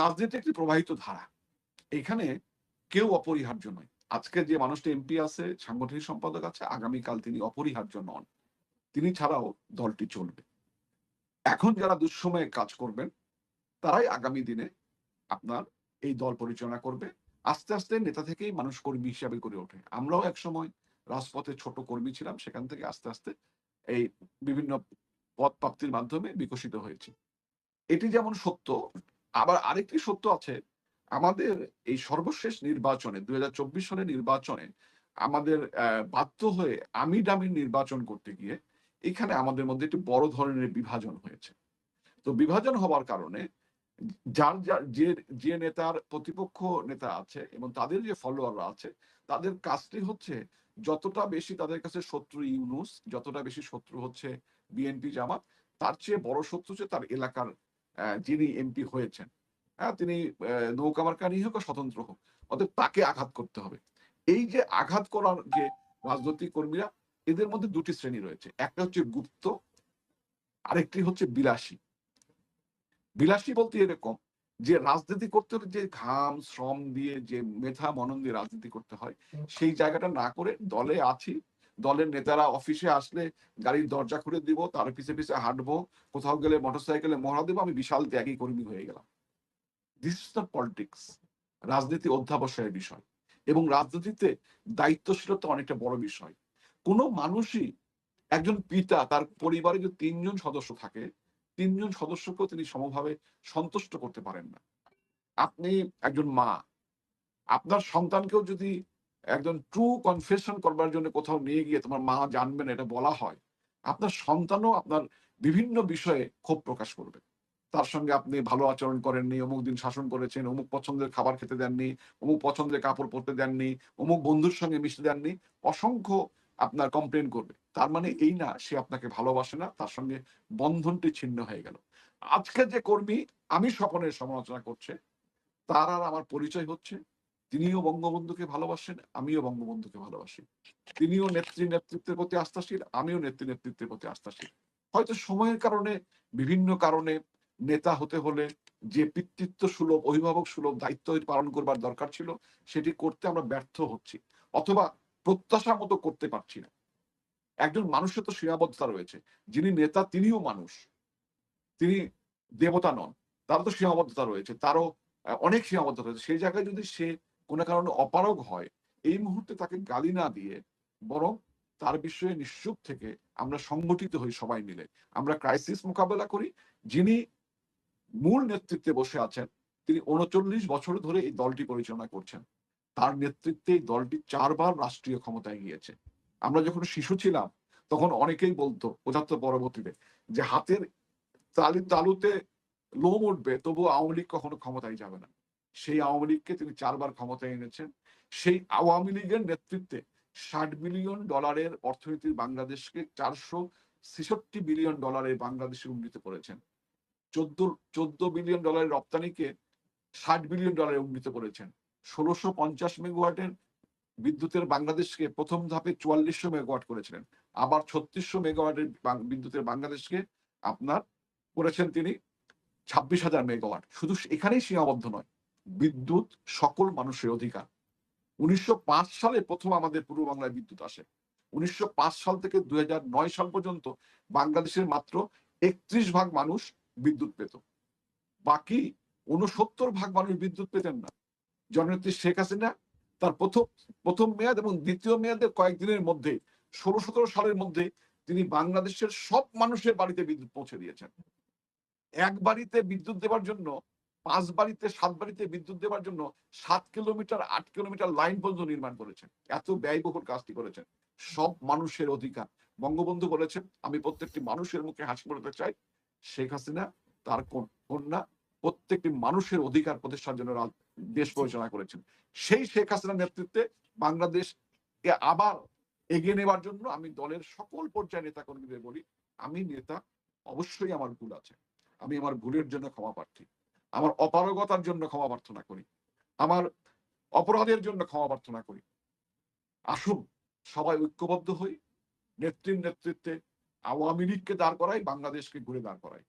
রাজনীতি একটি প্রবাহিত ধারা। এখানে কেউ অপরিহার্য নয়। আজকে যে মানুষটি এমপি আছে, সাংগঠনিক সম্পাদক আছে, আগামীকাল তিনি অপরিহার্য নন। তিনি ছাড়াও দলটি চলবে। এখন যারা দুঃসময়ে কাজ করবেন, তারাই আগামী দিনে আপনার এই দল পরিচালনা করবে। আস্তে, আস্তে নেতা থেকেই মানুষ কর্মী হিসাবে গড়ে ওঠে। আমরাও একসময় রাজপথে ছোট কর্মী ছিলাম। সেখান থেকে আস্তে, আস্তে এই বিভিন্ন পদ প্রাপ্তির মাধ্যমে বিকশিত হয়েছি। এটি যেমন সত্য, আবার আরেকটি সত্য আছে। আমাদের এই সর্বশেষ নির্বাচনে ২০২৪ সনের নির্বাচনে আমাদের বাধ্য হয়ে আমিডামির নির্বাচন করতে গিয়ে এখানে আমাদের মধ্যে একটি বড় ধরনের বিভাজন হয়েছে। তো বিভাজন হওয়ার কারণে যার যে নেতার প্রতিপক্ষ নেতা আছে এবং তাদের যে ফলোয়াররা আছে, তাদের কাজটি হচ্ছে যতটা বেশি তাদের কাছে শত্রু ইউনূস, যতটা বেশি শত্রু হচ্ছে বিএনপি জামাত, তার চেয়ে বড় শত্রু হচ্ছে তার এলাকার যিনি এমপি হয়েছেন। তিনি নৌকা মার্কা নিয়ে হোক বা স্বতন্ত্র হোক। অতএব তাকে আঘাত করতে হবে। এই যে আঘাত করার যে রাজনৈতিক কর্মীরা, এদের মধ্যে ২ টি শ্রেণী রয়েছে। একটা হচ্ছে গুপ্ত, আরেকটি হচ্ছে বিলাসী। বিলাসী বলতে এরকম যে রাজনীতি করতে হলে যে ঘাম শ্রম দিয়ে যে মেধা মনন দিয়ে রাজনীতি করতে হয়, সেই জায়গাটা না করে দলে আছি, দলের নেতারা অফিসে আসলে গাড়ির দরজা খুলে দিব, তার পিছে, পিছে হাঁটবো, কোথাও গেলে মোটরসাইকেলে মহড়া দেব, আমি বিশাল ত্যাগী কর্মী হয়ে গেলাম। This is the politics. রাজনীতি অধ্যাবসায়ের বিষয় এবং রাজনীতিতে দায়িত্বশীলতা অনেকটা বড় বিষয়। কোন মানুষই, একজন পিতা তার পরিবারে যদি ৩ জন সদস্য থাকে, ৩ জন সদস্যকেও তিনি সমভাবে সন্তুষ্ট করতে পারেন না। আপনি একজন মা, আপনার সন্তানকেও যদি একজন ট্রু কনফেশন করবার জন্য কোথাও নিয়ে গিয়ে তোমার মা জানবে না এটা বলা হয়, আপনার সন্তানও আপনার বিভিন্ন বিষয়ে ক্ষোভ প্রকাশ করবে। তার সঙ্গে আপনি ভালো আচরণ করেননি, অমুক দিন শাসন করেছেন, অমুক পছন্দের খাবার খেতে দেননি, অমুক পছন্দের কাপড় পরতে দেননি, অমুক বন্ধুর সঙ্গে মিশতে দেননি, অসংখ্য আপনার কমপ্লেইন করবে। তার মানে এই না সে আপনাকে ভালোবাসে না, তার সঙ্গে বন্ধনটি ছিন্ন হয়ে গেল। আজকে যে কর্মী আমি স্বপনের সমালোচনা করছে, তার আর আমার পরিচয় হচ্ছে তিনিও বঙ্গবন্ধুকে ভালোবাসেন, আমিও বঙ্গবন্ধুকে ভালোবাসি। তিনিও নেতৃত্বের প্রতি আস্থাশীল, আমিও নেতৃত্বের প্রতি আস্থাশীল। হয়তো সময়ের কারণে, বিভিন্ন কারণে নেতা হতে হলে যে পিতৃত্ব সুলভ, অভিভাবক সুলভ দায়িত্ব পালন করবার দরকার ছিল, সেটি করতে আমরা ব্যর্থ হচ্ছি। অথবা প্রত্যাশা মতো করতে পারছি না। একজন মানুষের তো সীমাবদ্ধতা রয়েছে। যিনি নেতা তিনিও মানুষ। তিনি দেবতা নন। তারও তো সীমাবদ্ধতা রয়েছে। তারও অনেক সীমাবদ্ধতা রয়েছে। সেই জায়গায় যদি সে কোন কারণে অপারগ হয়, এই মুহূর্তে তাকে গালি না দিয়ে বরং তার বিষয়ে নিশ্চুপ থেকে আমরা সংগঠিত হই সবাই মিলে। আমরা ক্রাইসিস মোকাবেলা করি। যিনি মূল নেতৃত্বে বসে আছেন, তিনি ৩৯ বছর ধরে এই দলটি পরিচালনা করছেন। তার নেতৃত্বে এই দলটি ৪ বার রাষ্ট্রীয় ক্ষমতায় গিয়েছে। আমরা যখন শিশু ছিলাম, তখন অনেকেই বলত ৭৫ পরবর্তীতে যে হাতের তালুতে লোম উঠবে তবুও আওয়ামী লীগ কখনো ক্ষমতায় যাবে না। সেই আওয়ামী লীগকে তিনি ৪ বার ক্ষমতায় এনেছেন। সেই আওয়ামী লীগের নেতৃত্বে $৬০ বিলিয়ন অর্থনীতির বাংলাদেশকে $৪৬৬ বিলিয়ন বাংলাদেশে উন্নীত করেছেন। ১৪ বিলিয়ন ডলারের রপ্তানিকে $৬০ বিলিয়ন উন্নীত করেছেন। ১৬৫০ মেগাওয়াটের বিদ্যুতের বাংলাদেশকে প্রথম ধাপে ৪৪০০ মেগাওয়াট করেছিলেন। আবার ৩৬০০ মেগাওয়াটের বিদ্যুতের বাংলাদেশকে আপনার করেছেন তিনি ২৬,০০০ মেগাওয়াট। শুধু এখানেই সীমাবদ্ধ নয়। বিদ্যুৎ সকল মানুষের অধিকার। ১৯০৫ সালে প্রথম আমাদের পূর্ব বাংলায় বিদ্যুৎ আসে। ১৯০৫ সাল থেকে ২০০৯ সাল পর্যন্ত বাংলাদেশের মাত্র ৩১ ভাগ মানুষ বিদ্যুৎ পেত। বাকি ৬৯ ভাগ মানুষ বিদ্যুৎ পেতেন না। জননেত্রী শেখ হাসিনা তার প্রথম মেয়াদ এবং দ্বিতীয় মেয়াদের কয়েকদিনের মধ্যে ১৬-১৭ সালের মধ্যে তিনি বাংলাদেশের সব মানুষের বাড়িতে বিদ্যুৎ পৌঁছে দিয়েছেন। এক বাড়িতে বিদ্যুৎ দেবার জন্য ৫ বাড়িতে ৭ বাড়িতে বিদ্যুৎ দেবার জন্য ৭ কিলোমিটার ৮ কিলোমিটার লাইন পর্যন্ত নির্মাণ করেছেন। এত ব্যয়বহুল কাজটি করেছেন। সব মানুষের অধিকার। বঙ্গবন্ধু বলেছেন, "আমি প্রত্যেকটি মানুষের মুখে হাসি ফোটাতে চাই।" শেখ হাসিনা তার কন্যা প্রত্যেকটি মানুষের অধিকার প্রতিষ্ঠার জন্য দেশ পরিচালনা করেছেন। সেই শেখ হাসিনার নেতৃত্বে বাংলাদেশকে আবার এগিয়ে নেবার জন্য আমি দলের সকল পর্যায়ের নেতাকর্মীদের বলি, আমি নেতা, অবশ্যই আমার ভুল আছে। আমি আমার ভুলের জন্য ক্ষমা প্রার্থী। আমার অপারগতার জন্য ক্ষমা প্রার্থনা করি। আমার অপরাধের জন্য ক্ষমা প্রার্থনা করি। আসুন সবাই ঐক্যবদ্ধ হই, নেত্রীর নেতৃত্বে আওয়ামী লীগকে দাঁড় করাই, বাংলাদেশকে ঘুরে দাঁড় করাই।